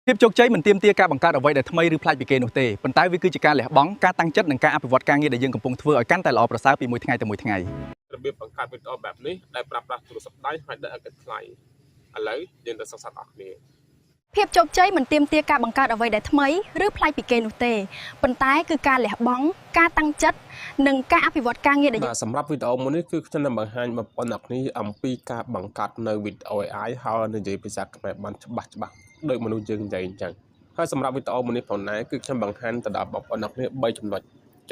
ភាពជោគជ័យមិនទាមទារការបង្កើតអ្វីដែលថ្មីឬប្លែកពីគេនោះទេប៉ុន្តែវាគឺជាការលះបង់ការតាំងចិត្តនិងការអភិវឌ្ឍការងារដែលយើងកំពុងធ្វើឲ្យកាន់តែល្អប្រសើរពីមួយថ្ងៃទៅមួយថ្ងៃរបៀបបង្កើតវីដេអូបែបនេះដែលប្រើប្រាស់ទូរស័ព្ទដៃហើយដឹកឲ្យគិតថ្លៃឥឡូវយើងទៅសិក្សាអស់គ្នាភាពជោគជ័យមិនទាមទារការបង្កើតអ្វីដែលថ្មីឬប្លែកពីគេនោះទេប៉ុន្តែគឺការលះបង់ការតាំងចិត្តនិងការអភិវឌ្ឍការងារដែលសម្រាប់វីដេអូមួយនេះគឺខ្ញុំនឹងបង្ហាញបងប្អូនអ្នកគ្នាអំពីការបង្កើតនៅវីដេអូ AI ហើយនិយាយភាសាខ្មែរបានច្បាស់ដោយមនុស្សយើងនិយាយអញ្ចឹងហើយសម្រាប់វីដេអូមួយនេះផងដែរគឺខ្ញុំបង្ហាញទៅដល់បងប្អូនអ្នកគ្នា3ចំ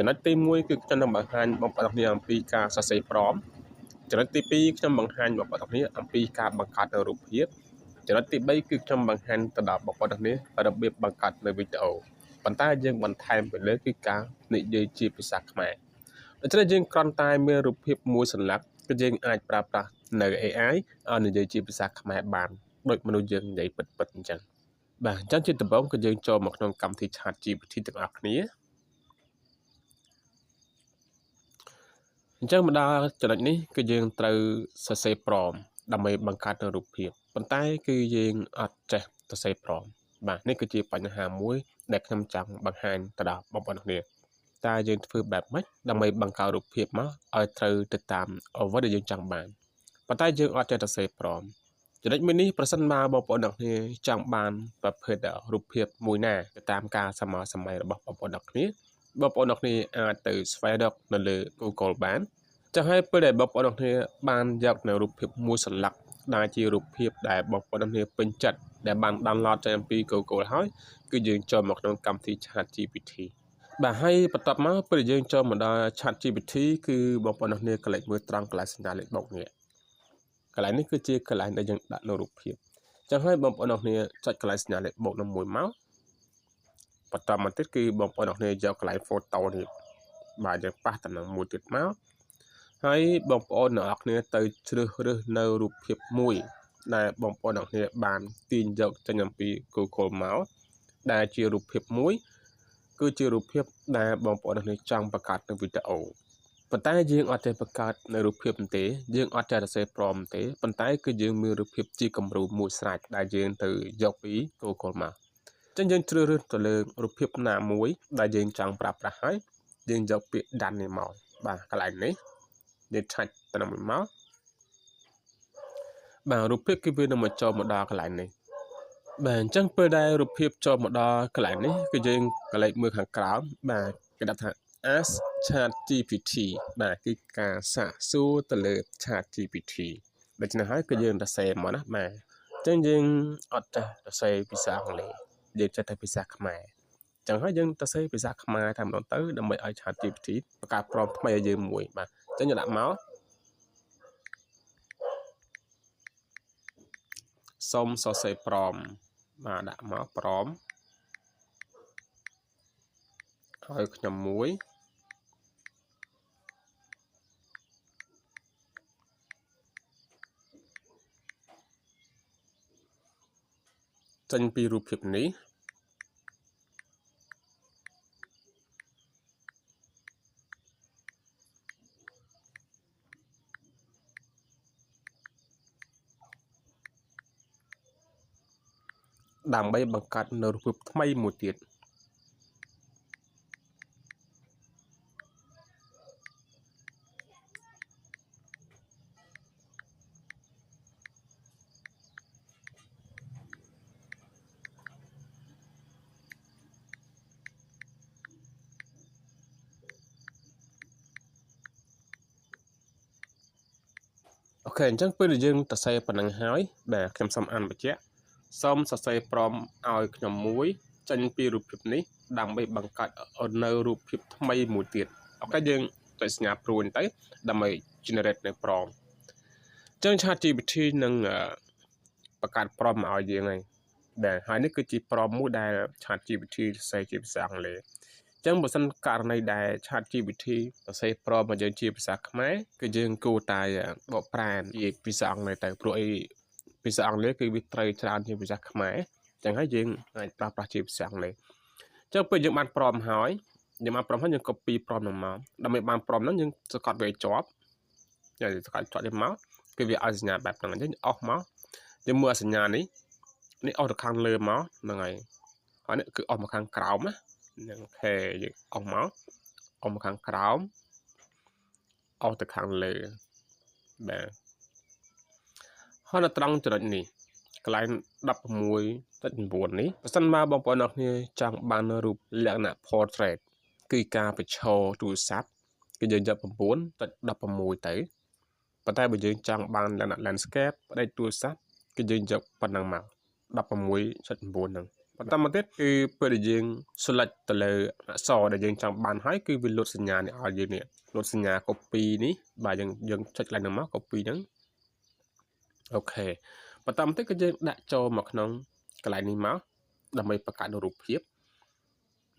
ណុចទី1គឺខ្ញុំនឹងបង្ហាញបងប្អូនអ្នកគ្នាអំពីការសរសេរប្រមចំណុចទី2ខ្ញុំបង្ហាញបងប្អូនអ្នកគ្នាអំពីការបង្កើតនៅរូបភាពចំណុចទី3គឺខ្ញុំបង្ហាញទៅដល់បងប្អូនអ្នកគ្នារបៀបបង្កើតនៅវីដេអូប៉ុន្តែយើងបន្ថែមទៅលើគឺការនិយាយជាភាសាខ្មែរដូច្នេះយើងគ្រាន់តែមានរូបភាពមួយសន្លឹកគឺយើងអាចប្រើប្រាស់នៅ AI ឲ្យនិយាយជាភាសាខ្មែរបានដូចមនុស្សយើងនិយាយពិតៗអញ្ចឹងបាទអញ្ចឹងជាដំបូងគឺយើងចូលមកក្នុងកម្មវិធី ChatGPT ទាំងអស់គ្នាអញ្ចឹងមកដល់ចំណុចនេះគឺយើងត្រូវសរសេរប្រមដើម្បីបង្កើតរូបភាពប៉ុន្តែគឺយើងអត់ចេះសរសេរប្រមបាទនេះគឺជាបញ្ហាមួយដែលខ្ញុំចង់បង្ហាញទៅដល់បងប្អូនគ្នាតើយើងធ្វើបែបម៉េចដើម្បីបង្កើតរូបភាពមកឲ្យត្រូវទៅតាមអ្វីដែលយើងចង់បានប៉ុន្តែយើងអត់ចេះសរសេរប្រមចំណុចមួយនេះប្រសិនបើបងប្អូនអ្នកគ្នាចង់បានប្រភេទរូបភាពមួយណាទៅតាមការសម័យរបស់បងប្អូនអ្នកគ្នាបងប្អូនអ្នកគ្នាអាចទៅស្វែងរកនៅលើ Google បានចឹងហើយពេលដែលបងប្អូនអ្នកគ្នាបានយកនៅរូបភាពមួយសន្លឹកដែលជារូបភាពដែលបងប្អូនអ្នកគ្នាពេញចិត្តដែលបាន download ចេញពី Google ហើយគឺយើងចូលមកក្នុងកម្មវិធី ChatGPT បាទហើយបន្ទាប់មកពេលយើងចូលមកដល់ ChatGPT គឺបងប្អូនអ្នកគ្នាកន្លែងមើលត្រង់កន្លែងសញ្ញាលេខបូកនេះកន្លែងនេះគឺជាកន្លែងដែលយើងដាក់នៅរូបភាពចឹងហើយបងប្អូនអ្នកគ្នាចុចកន្លែងសញ្ញាលេខបូកនោះមួយមកបន្តមកទៀតគឺបងប្អូនអ្នកគ្នាយកកន្លែង photo នេះបាទយើងប៉ះតំណឹងមួយទៀតមកហើយបងប្អូនអ្នកគ្នាទៅជ្រើសរើសនៅរូបភាពមួយដែលបងប្អូនអ្នកគ្នាបានទាញយកចេញអំពី Google មកដែលជារូបភាពមួយគឺជារូបភាពដែលបងប្អូនអ្នកគ្នាចង់បង្កើតនៅវីដេអូប៉ុន្តែយើងអត់ចេះបង្កើតនៅរូបភាពទេយើងអត់ចេះសរសេរប្រមទេប៉ុន្តែគឺយើងមានរូបភាពជាគំរូមួយស្រេចដែលយើងទៅយកពី Google មកចឹងយើងជ្រើសរើសទៅលើរូបភាពណាមួយដែលយើងចង់ប្រើប្រាស់ហើយយើងយកពាក្យដាននេះមកបាទកន្លែងនេះយើងឆាច់ទៅនឹងមកបាទរូបភាពគឺវានឹងមកចូលមកដល់កន្លែងនេះបាទអញ្ចឹងពេលដែលរូបភាពចូលមកដល់កន្លែងនេះគឺយើងកលេចមើលខាងក្រោមបាទគេដាក់ថា Ask ChatGPT បាទគឺការសាកសួរទៅលើ ChatGPT ដូច្នេះហើយគឺយើងសរសេរមកណាបាទអញ្ចឹងយើងអត់ចេះសរសេរភាសាអង់គ្លេសយើងចេះតែភាសាខ្មែរចឹងហើយយើងសរសេរភាសាខ្មែរតែម្ដងទៅដើម្បីឲ្យ ChatGPT បង្កើតប្រមថ្មីឲ្យយើងមួយបាទអញ្ចឹងយើងដាក់មកសូមសរសេរប្រមបាទដាក់មកប្រមឲ្យខ្ញុំមួយចេញពីរូបភាពនេះដើម្បីបង្កើតនៅរូបភាពថ្មីមួយទៀតអូខេអញ្ចឹងពេលដែលយើងសរសេរប៉ុណ្ណឹងហើយបាទខ្ញុំសូមអានបញ្ជាក់សូមសរសេរប្រមឲ្យខ្ញុំមួយចេញពីរូបភាពនេះដើម្បីបង្កើតនៅរូបភាពថ្មីមួយទៀតអូខេយើងចុចសញ្ញាព្រួយទៅដើម្បី generate នៅប្រមអញ្ចឹង ChatGPT នឹងបង្កើតប្រមមកឲ្យយើងហើយនេះគឺជាប្រមមួយដែល ChatGPT សរសេរជាភាសាអង់គ្លេសអញ្ចឹងបើសិនករណីដែល ChatGPT សរសេរប្រមមកយើងជាភាសាខ្មែរគឺយើងគួរតែបកប្រែជាភាសាអង់គ្លេសទៅព្រោះអីភាសាអង់គ្លេសគឺវាត្រូវច្រើនជាងភាសាខ្មែរអញ្ចឹងហើយយើងអាចប្រើប្រាស់ជាភាសាអង់គ្លេសអញ្ចឹងពេលយើងបានប្រមហើយយើង copy ប្រមនឹងមកដើម្បីបានប្រមហ្នឹងយើងសង្កត់វាឲ្យជាប់យើងសង្កត់ជាប់មកគឺវាឲ្យសញ្ញាបែបហ្នឹងអញ្ចឹងអស់មកយើងមើលសញ្ញានេះ នេះអស់ទៅខាងលើមកហ្នឹងហើយហើយនេះគឺអស់មកខាងក្រោមណាហ្នឹងអូខេយើងអស់មកអស់មកខាងក្រោមអស់ទៅខាងលើបាទហើយនៅត្រង់ចំណុចនេះកន្លែង 16.9 នេះបើសិនមកបងប្អូនអ្នកគ្នាចង់បានរូបលក្ខណៈ portrait គឺការបញ្ឈរទូរស័ព្ទគឺយើងយក 9.16 ទៅប៉ុន្តែបើយើងចង់បានលក្ខណៈ landscape ផ្ដេកទូរស័ព្ទគឺយើងយកប៉ុណ្ណឹងមក 16.9 ហ្នឹងបន្តមកទៀតគឺពេលដែលយើង select ទៅលើអក្សរដែលយើងចង់បានហើយគឺវាលុតសញ្ញានេះឲ្យយើងនេះលុតសញ្ញា copy នេះបាទយើងចុចកន្លែងហ្នឹងមក copy ហ្នឹងអូខេបន្តមកទៀតគឺយើងដាក់ចូលមកក្នុងកន្លែងនេះមកដើម្បីបង្កើតរូបភាព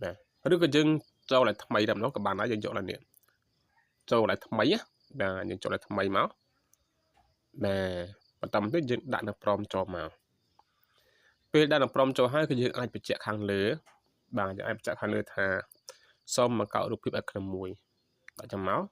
ណាឬក៏យើងចូលឲ្យថ្មីតែម្ដងក៏បានដែរយើងយកឡើងនេះចូលឲ្យថ្មីណាបាទយើងចូលឲ្យថ្មីមកបាទបន្តមកទៀតយើងដាក់នៅ prompt ចូលមកពេលដាក់នៅ prompt ចូលហើយគឺយើងអាចបញ្ជាក់ខាងលើបាទយើងអាចបញ្ជាក់ខាងលើថាសូមបង្កើតរូបភាពឲ្យក្នុងមួយដាក់ចាំមក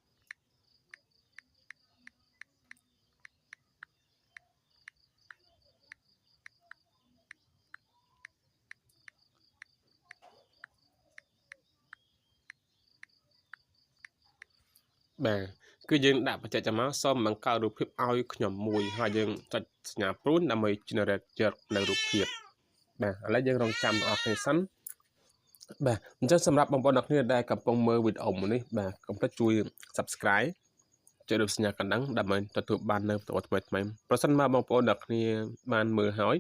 បាទគឺយើងដាក់បញ្ជាក់ចាំមកសូមបង្កើតរូបភាពឲ្យខ្ញុំមួយហើយយើងចុចសញ្ញាព្រូនដើម្បី generate យកនៅរូបភាពបាទឥឡូវយើងរងចាំទាំងអស់គ្នាសិនបាទអញ្ចឹងសម្រាប់បងប្អូនអ្នកគ្នាដែលកំពុងមើលវីដេអូមួយនេះបាទកុំភ្លេចជួយ Subscribe ចុចរូបសញ្ញាកណ្ដឹងដើម្បីទទួលបាននៅវីដេអូថ្មីៗប្រសិនមកបងប្អូនអ្នកគ្នាបានមើលហើយ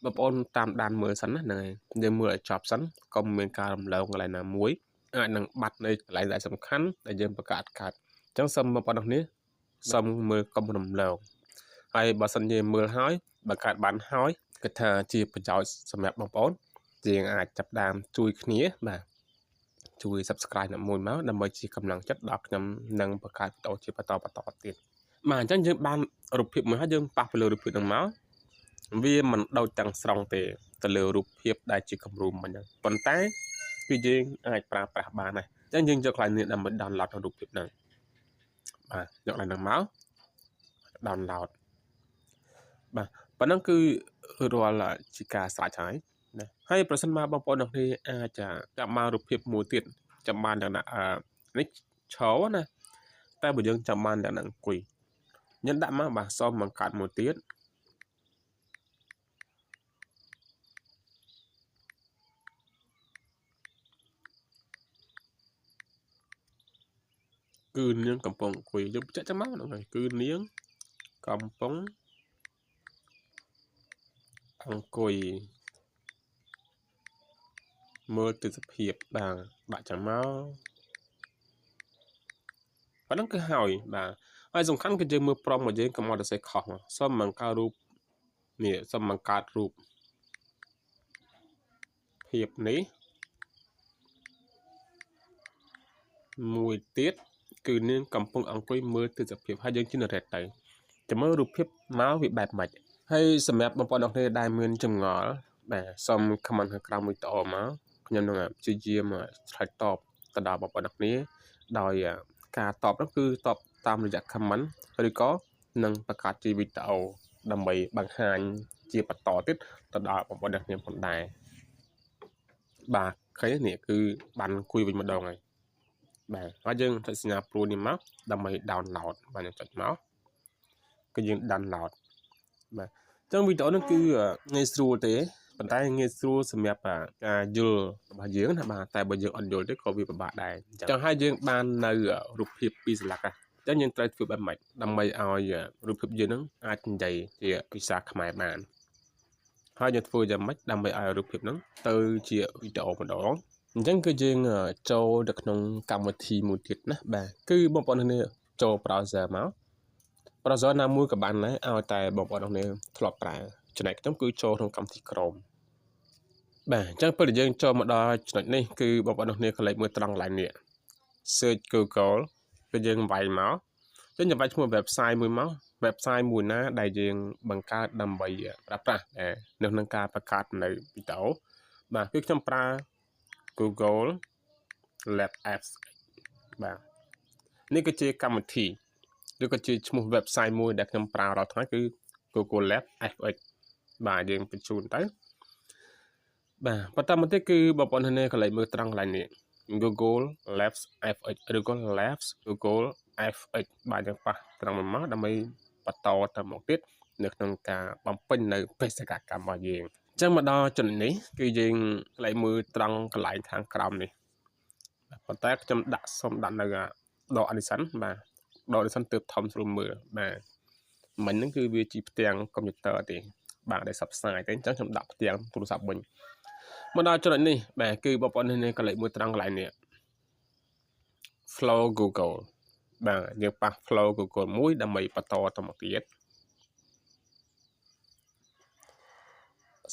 បងប្អូនតាមដានមើលសិនណាហ្នឹងហើយយើងមើលឲ្យចប់សិនកុំមានការរំលងកន្លែងណាមួយអាចនឹងបាត់នៅកន្លែងដែលសំខាន់ដែលយើងបង្កើតអញ្ចឹងសូមបងប្អូនអ្នកគ្នាសូមមើលកុំរំលងហើយបើសិនជាមើលហើយបង្កើតបានហើយគិតថាជាប្រយោជន៍សម្រាប់បងប្អូនយើងអាចចាប់ដើមជួយគ្នាបាទជួយ Subscribe អ្នកមួយមកដើម្បីជាកម្លាំងចិត្តដល់ខ្ញុំនឹងបង្កើតវីដេអូជាបន្តទៀតបាទអញ្ចឹងយើងបានរូបភាពមួយហើយយើងប៉ះទៅលើរូបភាពហ្នឹងមកវាមិនដូចទាំងស្រុងទេទៅលើរូបភាពដែលជាគំរូមិញហ្នឹងប៉ុន្តែគឺយើងអាចប្រើប្រាស់បានដែរអញ្ចឹងយើងយកកន្លែងនេះដើម្បី download រូបភាពហ្នឹងបាទយកឡើងហ្នឹងមក download បាទប៉ុណ្ណឹងគឺរាល់ជាការស្រេចហើយណាហើយប្រសិនមកបងប្អូនអ្នកនេះអាចចាប់មករូបភាពមួយទៀតចាំបានលក្ខណៈនេះឈរណាតែបើយើងចាំបានលក្ខណៈអង្គុយយើងដាក់មកបាទសូមបង្កើតមួយទៀតគឺនាងកំពុងអង្គុយយើងបញ្ជាក់ចាំមកហ្នឹងហើយគឺនាងកំពុងអង្គុយមើលទិដ្ឋភាពបាទដាក់ចាំមកប៉ុណ្ណឹងគឺហើយបាទហើយសំខាន់គឺយើងមើលព្រមមកយើងកុំឲ្យទៅសេខុសសូមបង្កើតរូបនេះសូមបង្កើតរូបភាពនេះមួយទៀតគឺនាងកំពុងអង្គុយមើលទិដ្ឋភាពហើយយើង generate ទៅចាំមើលរូបភាពមកវាបែបម៉េចហើយសម្រាប់បងប្អូនអ្នកគ្នាដែលមានចម្ងល់បាទសូម comment ខាងក្រោមវីដេអូមកខ្ញុំនឹងព្យាយាមឆ្លើយតបទៅដល់បងប្អូនអ្នកគ្នាដោយការតបនោះគឺតបតាមរយៈ comment ឬក៏នឹងបង្កើតជាវីដេអូដើម្បីបង្ហាញជាបន្តទៀតទៅដល់បងប្អូនអ្នកគ្នាផងដែរបាទឃើញនេះគឺបានអង្គុយវិញម្ដងហើយបាទហើយយើងចុចសញ្ញាព្រួយនេះមកដើម្បី download បាទយើងចុចមកគឺយើង download បាទអញ្ចឹងវីដេអូនេះគឺងាយស្រួលទេប៉ុន្តែងាយស្រួលសម្រាប់ការយល់របស់យើងណាបាទតែបើយើងអត់យល់ទេក៏វាពិបាកដែរអញ្ចឹងហើយយើងបាននៅរូបភាពពីរសន្លឹកអញ្ចឹងយើងត្រូវធ្វើបែបម៉េចដើម្បីឲ្យរូបភាពយើងនឹងអាចនិយាយជាភាសាខ្មែរបានហើយយើងធ្វើយ៉ាងម៉េចដើម្បីឲ្យរូបភាពហ្នឹងទៅជាវីដេអូម្ដងអញ្ចឹងគឺយើងចូលទៅក្នុងកម្មវិធីមួយទៀតណាបាទគឺបងប្អូននេះចូល browser មក browser ណាមួយក៏បានដែរឲ្យតែបងប្អូននេះធ្លាប់ប្រើចំណែកខ្ញុំគឺចូលក្នុងកម្មវិធី Chrome បាទអញ្ចឹងពេលយើងចូលមកដល់ចំណុចនេះគឺបងប្អូននេះក៏លេខមើលត្រង់កន្លែងនេះ search Google គឺយើងវាយមកយើងវាយឈ្មោះ website មួយមក website មួយណាដែលយើងបង្កើតដើម្បីប្រើប្រាស់នៅក្នុងការបង្កើតនៅវីដេអូបាទគឺខ្ញុំប្រើ Google Lab Apps បាទនេះគឺជាកម្មវិធីឬក៏ជាឈ្មោះ website មួយដែលខ្ញុំប្រើរាល់ថ្ងៃគឺ Google Lab FX បាទយើងបញ្ជូនទៅ បាទបន្តមកទៀតគឺបងប្អូននេះកន្លែងមើលត្រង់កន្លែងនេះ Google Labs FX ឬក៏ Labs Google FX បាទយើងប៉ះត្រង់មកដើម្បីបន្តទៅមុខទៀតនៅក្នុងការបំពេញនៅបេសកកម្មរបស់យើងអញ្ចឹងមកដល់ចំណុចនេះគឺយើងកន្លែងមើលត្រង់កន្លែងខាងក្រោមនេះប៉ុន្តែខ្ញុំសូមដាក់នៅដក Edison បាទដក Edison ទើបធំស្រួលមើលបាទមិញហ្នឹងគឺវាជាផ្ទាំងកុំព្យូទ័រទេបាទដែលសបផ្សាយទេអញ្ចឹងខ្ញុំដាក់ផ្ទាំងទូរស័ព្ទវិញមកដល់ចំណុចនេះបាទគឺបងប្អូននេះកន្លែងមើលត្រង់កន្លែងនេះ Flow Google បាទយើងប៉ះ Flow Google មួយដើម្បីបន្តទៅមុខទៀត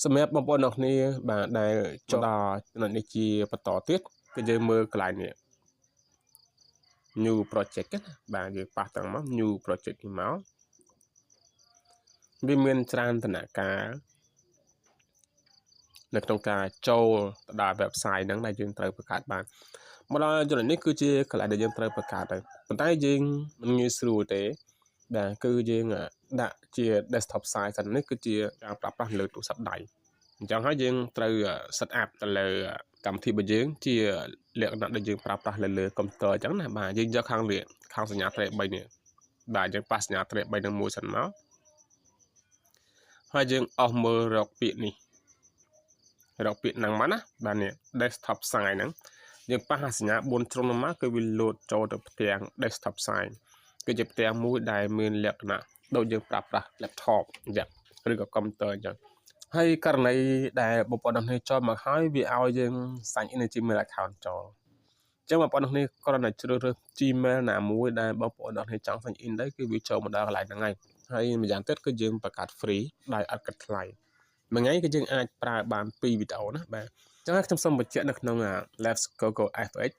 សម្រាប់បងប្អូនអ្នកគ្នាបាទដែលចូលដល់ចំណុចនេះជាបន្តទៀតគឺយើងមើលកន្លែងនេះ New Project ណាបាទយើងប៉ះត្រង់មក New Project នេះមកវាមានច្រើនដំណាក់កាលនៅក្នុងការចូលទៅដល់ website ហ្នឹងដែលយើងត្រូវបង្កើតបានមកដល់ចំណុចនេះគឺជាកន្លែងដែលយើងត្រូវបង្កើតហើយប៉ុន្តែយើងមិនងាយស្រួលទេបាទគឺយើងដាក់ជា desktop site សិននេះគឺជាការប្រើប្រាស់លើទូរស័ព្ទដៃអញ្ចឹងហើយយើងត្រូវ set up ទៅលើកម្មវិធីរបស់យើងជាលក្ខណៈដែលយើងប្រើប្រាស់លើកុំព្យូទ័រអញ្ចឹងណាបាទយើងយកខាងសញ្ញាត្រេក3នេះបាទយើងប៉ះសញ្ញាត្រេក3នឹងមួយសិនមកហើយយើងអស់មើលរកពាក្យនេះរកពាក្យហ្នឹងមកណាបាទនេះ desktop site ហ្នឹងយើងប៉ះសញ្ញា4ជ្រុងមកគឺវាលោតចូលទៅផ្ទាំង desktop site គឺជាផ្ទាំងមួយដែលមានលក្ខណៈដូចយើងប្រើប្រាស់ laptop អញ្ចឹងឬក៏កុំព្យូទ័រអញ្ចឹងហើយករណីដែលបងប្អូនទាំងនេះចូលមកហើយវាឲ្យយើង sign in Gmail account ចូលអញ្ចឹងបងប្អូនទាំងនេះគ្រាន់តែជ្រើសរើស Gmail ណាមួយដែលបងប្អូនទាំងនេះចង់ sign in ទៅគឺវាចូលមកដល់កន្លែងហ្នឹងហើយម្យ៉ាងទៀតគឺយើងបង្កើត free ដោយអត់គិតថ្លៃមួយថ្ងៃគឺយើងអាចប្រើបាន2វីដេអូណាបាទអញ្ចឹងខ្ញុំសូមបញ្ជាក់នៅក្នុង Labs Google FX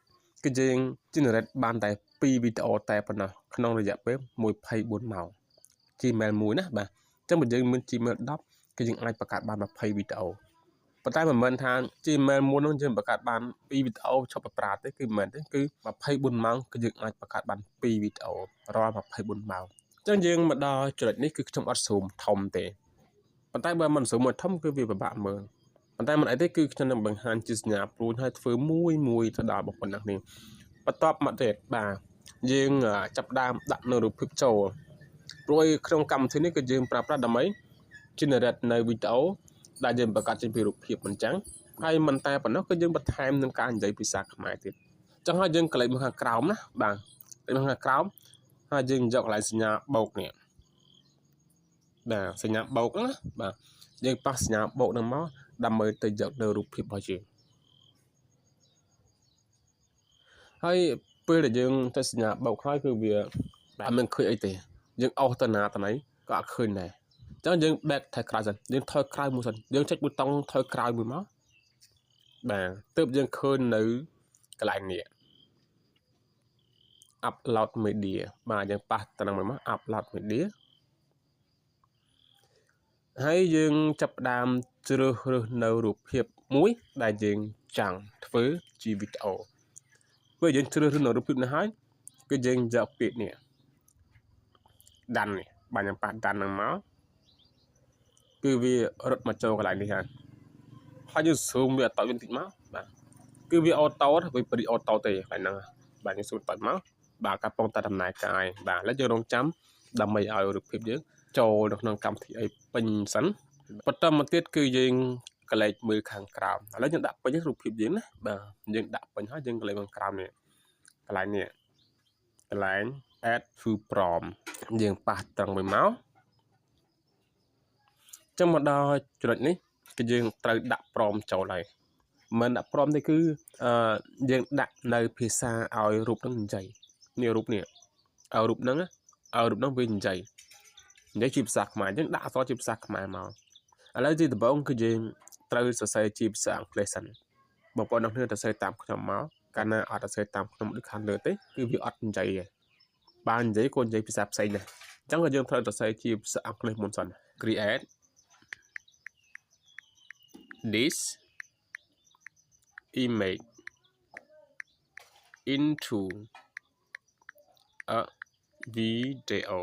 គឺយើង generate បានតែ2វីដេអូតែប៉ុណ្ណោះក្នុងរយៈពេល24ម៉ោង Gmail មួយណាបាទអញ្ចឹងបើយើងមាន Gmail 10គឺយើងអាចបង្កើតបាន20វីដេអូប៉ុន្តែមិនមែនថា Gmail មួយនោះយើងបង្កើតបាន2វីដេអូឈប់ប្រើប្រាស់ទេគឺមិនមែនទេគឺ24ម៉ោងគឺយើងអាចបង្កើតបាន2វីដេអូរាល់24ម៉ោងអញ្ចឹងយើងមកដល់ចំណុចនេះគឺខ្ញុំអត់ zoom ធំទេប៉ុន្តែបើមិន zoom មកធំគឺវាពិបាកមើលប៉ុន្តែមិនអីទេគឺខ្ញុំនឹងបង្ហាញជាសញ្ញាព្រួយហើយធ្វើមួយទៅដល់បងប្អូនទាំងនេះបន្ទាប់មកទៀតបាទយើងចាប់ដើមដាក់នៅរូបភាពចូលព្រោះក្នុងកម្មវិធីនេះគឺយើងប្រើប្រាស់ដើម្បី generate នៅវីដេអូដែលយើងបង្កើតចេញពីរូបភាពមិនចឹងហើយមិនតែប៉ុណ្ណោះគឺយើងបន្ថែមនឹងការនិយាយភាសាខ្មែរទៀតអញ្ចឹងហើយយើងកន្លែងមកខាងក្រោមណាបាទនៅខាងក្រោមហើយយើងយកកន្លែងសញ្ញាបូកនេះបាទសញ្ញាបូកណាបាទយើងប៉ះសញ្ញាបូកនឹងមកដើម្បីទៅយកនៅរូបភាពរបស់យើងហើយពេលដែលយើងទៅសញ្ញាបូកហើយគឺវាអត់មានឃើញអីទេយើងអស់ទៅណាទៅណីក៏អត់ឃើញដែរអញ្ចឹងយើង back ថយក្រោយសិនយើងថយក្រោយមួយសិនយើងចុចប៊ូតុងថយក្រោយមួយមកបាទទើបយើងឃើញនៅកន្លែងនេះ upload media បាទយើងប៉ះទៅនឹងមក upload media ហើយយើងចាប់ផ្ដើមជ្រើសរើសនៅរូបភាពមួយដែលយើងចង់ធ្វើជាវីដេអូពេលយើងជ្រើសរើសនៅរូបភាពនេះហើយគឺយើងយកពាក្យនេះដាន់នេះបាទយើងប៉ះដាន់នឹងមកគឺវារត់មកចូលកន្លែងនេះហើយយើង zoom វាអត់តវិញតិចមកបាទគឺវាអូតូវាព្រីអូតូទេកន្លែងហ្នឹងបាទយើង zoom តមកបាទកំពុងតែដំណើរការហើយបាទឥឡូវយើងរងចាំដើម្បីឲ្យរូបភាពយើងចូលនៅក្នុងកម្មវិធីអីពេញសិនបន្តមកទៀតគឺយើងកលេចមើលខាងក្រោមឥឡូវយើងដាក់ពេញរូបភាពយើងណាបាទយើងដាក់ពេញហើយយើងកលេចខាងក្រោមនេះកន្លែងនេះកន្លែង add full prompt យើងប៉ះត្រង់មួយមកចឹងមកដល់ចំណុចនេះគឺយើងត្រូវដាក់ prompt ចូលហើយមិនដាក់ prompt ទេគឺយើងដាក់នៅភាសាឲ្យរូបហ្នឹងនិយាយនេះរូបនេះឲ្យរូបហ្នឹងវានិយាយជាភាសាខ្មែរយើងដាក់អក្សរជាភាសាខ្មែរមកឥឡូវទីដំបូងគឺយើងត្រូវសរសេរជាភាសាអង់គ្លេសសិនបងប្អូនអ្នកគ្នាសរសេរតាមខ្ញុំមកកាលណាអត់សរសេរតាមខ្ញុំដូចខាងលើទេគឺវាអត់និយាយទេបាននិយាយក៏និយាយភាសាផ្សេងដែរអញ្ចឹងក៏យើងត្រូវសរសេរជាភាសាអង់គ្លេសមុនសិន create this image into a video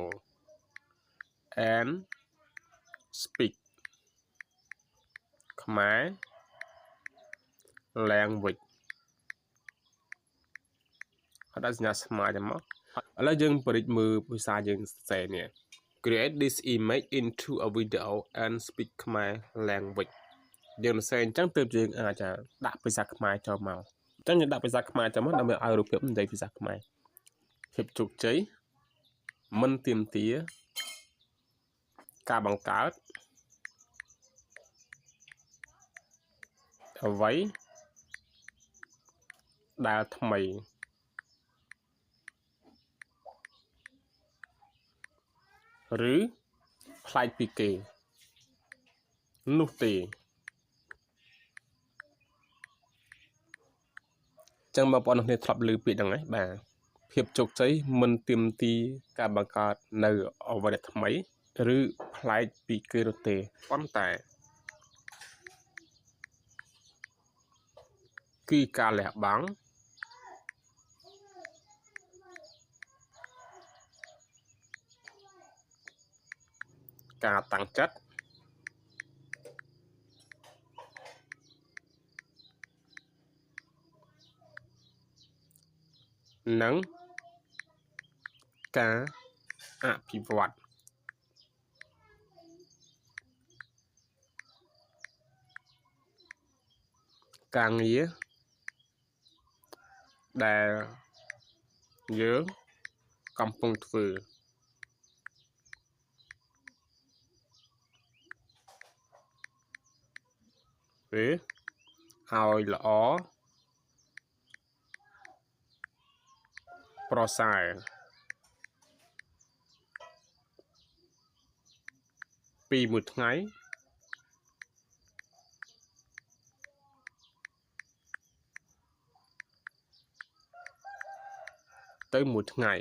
and speak Khmer language អត់ដាក់សញ្ញាស្មើចាំមកឥឡូវយើងបរិចមើលភាសាយើងសរសេរនេះ create this image into a video and speak Khmer language យើងសរសេរអញ្ចឹងទើបយើងអាចដាក់ភាសាខ្មែរចូលមកអញ្ចឹងយើងដាក់ភាសាខ្មែរចូលមកដើម្បីឲ្យរូបភាពនិយាយភាសាខ្មែរភាពជោគជ័យមិនទាមទារការបង្កើតអ្វីដែលថ្មីឬប្លែកពីគេនោះទេចឹងបងប្អូនអ្នកធ្លាប់ឮពាក្យហ្នឹងហើយបាទភាពជោគជ័យមិនទាមទារការបង្កើតនៅអ្វីដែលថ្មីឬប្លែកពីគេនោះទេប៉ុន្តែគឺការលះបង់ការតាំងចិត្តនិងការអភិវឌ្ឍការងារដែលយើងកំពុងធ្វើវាឲ្យល្អប្រសើរពីមួយថ្ងៃទៅមួយថ្ងៃ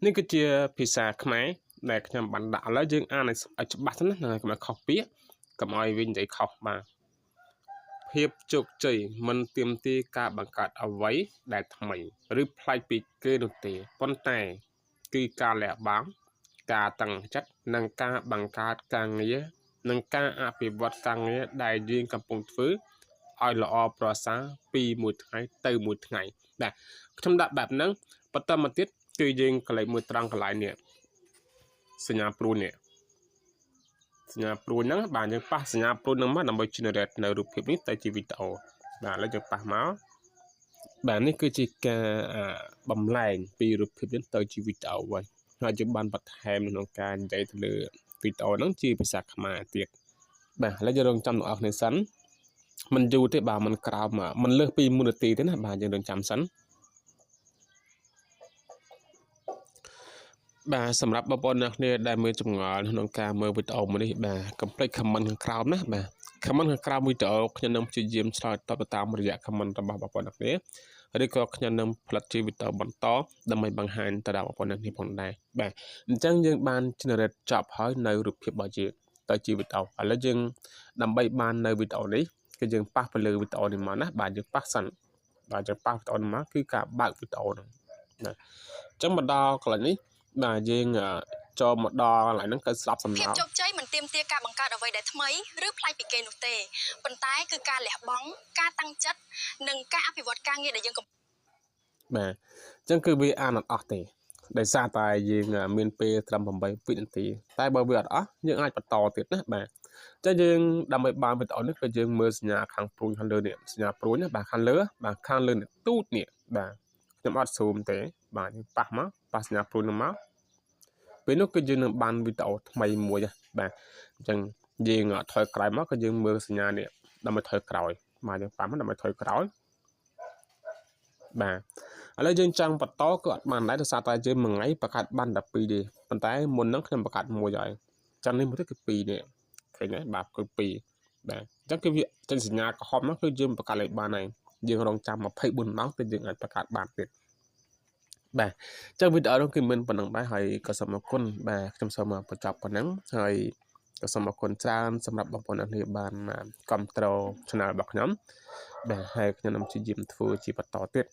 នេះគឺជាភាសាខ្មែរដែលខ្ញុំបានដាក់ឥឡូវយើងអានឲ្យច្បាស់ទៅណាកុំឲ្យខុសពាក្យកុំឲ្យវិញនិយាយខុសបាទភាពជោគជ័យមិនទាមទារការបង្កើតអ្វីដែលថ្មីឬប្លែកពីគេនោះទេប៉ុន្តែគឺការលះបង់ការតាំងចិត្តនិងការបង្កើតការងារនិងការអភិវឌ្ឍការងារដែលយើងកំពុងធ្វើឲ្យល្អប្រសើរពីមួយថ្ងៃទៅមួយថ្ងៃបាទខ្ញុំដាក់បែបហ្នឹងបន្តមកទៀតគឺយើងកលេចមួយត្រង់កន្លែងនេះសញ្ញាព្រួយនេះសញ្ញាព្រួយហ្នឹងបាទយើងប៉ះសញ្ញាព្រួយហ្នឹងមកដើម្បី generate នៅរូបភាពនេះទៅជាវីដេអូបាទឥឡូវយើងប៉ះមកបាទនេះគឺជាការបំលែងពីរូបភាពនេះទៅជាវីដេអូវិញហើយយើងបានបន្ថែមក្នុងការនិយាយទៅលើវីដេអូហ្នឹងជាភាសាខ្មែរទៀតបាទឥឡូវយើងរងចាំអ្នកនរគ្នាសិនមិនយូរទេបាទមិនក្រោមមិនលើសពី1នាទីទេណាបាទយើងរងចាំសិនបាទសម្រាប់បងប្អូនអ្នកគ្នាដែលមើលចម្ងល់ក្នុងការមើលវីដេអូមួយនេះបាទកុំភ្លេច comment ខាងក្រោមណាបាទ comment ខាងក្រោមវីដេអូខ្ញុំនឹងព្យាយាមឆ្លើយតបតាមរយៈ comment របស់បងប្អូនអ្នកគ្នាឬក៏ខ្ញុំនឹងផលិតជាវីដេអូបន្តដើម្បីបង្ហាញទៅដល់បងប្អូនអ្នកគ្នាផងដែរបាទអញ្ចឹងយើងបាន generate ចប់ហើយនៅរូបភាពរបស់យើងទៅជាវីដេអូឥឡូវយើងដើម្បីបាននៅវីដេអូនេះគឺយើងប៉ះទៅលើវីដេអូនេះមកណាបាទយើងប៉ះសិនបាទយើងប៉ះវីដេអូនេះមកគឺការបើកវីដេអូហ្នឹងណាអញ្ចឹងមកដល់កន្លែងនេះបាទយើងចូលមកដល់កន្លែងហ្នឹងគឺស្ដាប់សំណោភាពជោគជ័យមិនទាមទារការបង្កើតអ្វីដែលថ្មីឬប្លែកពីគេនោះទេប៉ុន្តែគឺការលះបង់ការតាំងចិត្តនិងការអភិវឌ្ឍការងារដែលយើងបាទអញ្ចឹងគឺវាអានអត់អស់ទេដោយសារតែយើងមានពេលត្រឹម8វិនាទីតែបើវាអត់អស់យើងអាចបន្តទៀតណាបាទអញ្ចឹងយើងដើម្បីបានវីដេអូនេះគឺយើងមើលសញ្ញាខាងព្រួយខាងលើនេះសញ្ញាព្រួយណាបាទខាងលើនេះទូចនេះបាទខ្ញុំអត់ស៊ូមទេបាទយើងប៉ះមកប៉ះសញ្ញាព្រួយនោះមកពេលនោះគឺយើងនឹងបានវីដេអូថ្មីមួយបាទអញ្ចឹងយើងថយក្រោយមកក៏យើងមើលសញ្ញានេះដើម្បីថយក្រោយបាទយើងប៉ះមកដើម្បីថយក្រោយបាទឥឡូវយើងចង់បន្តក៏អត់បានដែរដោយសារតែយើងមួយថ្ងៃបង្កើតបានតែ2ទេប៉ុន្តែមុនហ្នឹងខ្ញុំបង្កើតមួយហើយចាំនេះមួយទៀតគឺ2នេះឃើញទេបាទគឺ2បាទអញ្ចឹងគឺវាចេញសញ្ញាក្រហមហ្នឹងគឺយើងបង្កើតលេខបានហើយយើងរងចាំ24ម៉ោងទៅយើងអាចបង្កើតបានទៀតបាទអញ្ចឹងវីដេអូនោះគឺមិនប៉ុណ្ណឹងដែរហើយក៏សូមអរគុណបាទខ្ញុំសូមបញ្ចប់ប៉ុណ្ណឹងហើយក៏សូមអរគុណច្រើនសម្រាប់បងប្អូនអ្នកនាងបានគ្រប់គ្រង channel របស់ខ្ញុំបាទហើយខ្ញុំនឹងព្យាយាមធ្វើជាបន្តទៀត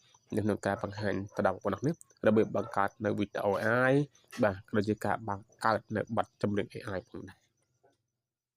ក្នុងការបង្ហាញទៅដល់បងប្អូនអ្នកនាងរបៀបបង្កើតនៅវីដេអូ AI បាទក៏ជាការបង្កើតនៅបទចម្រៀង AI ផងដែរ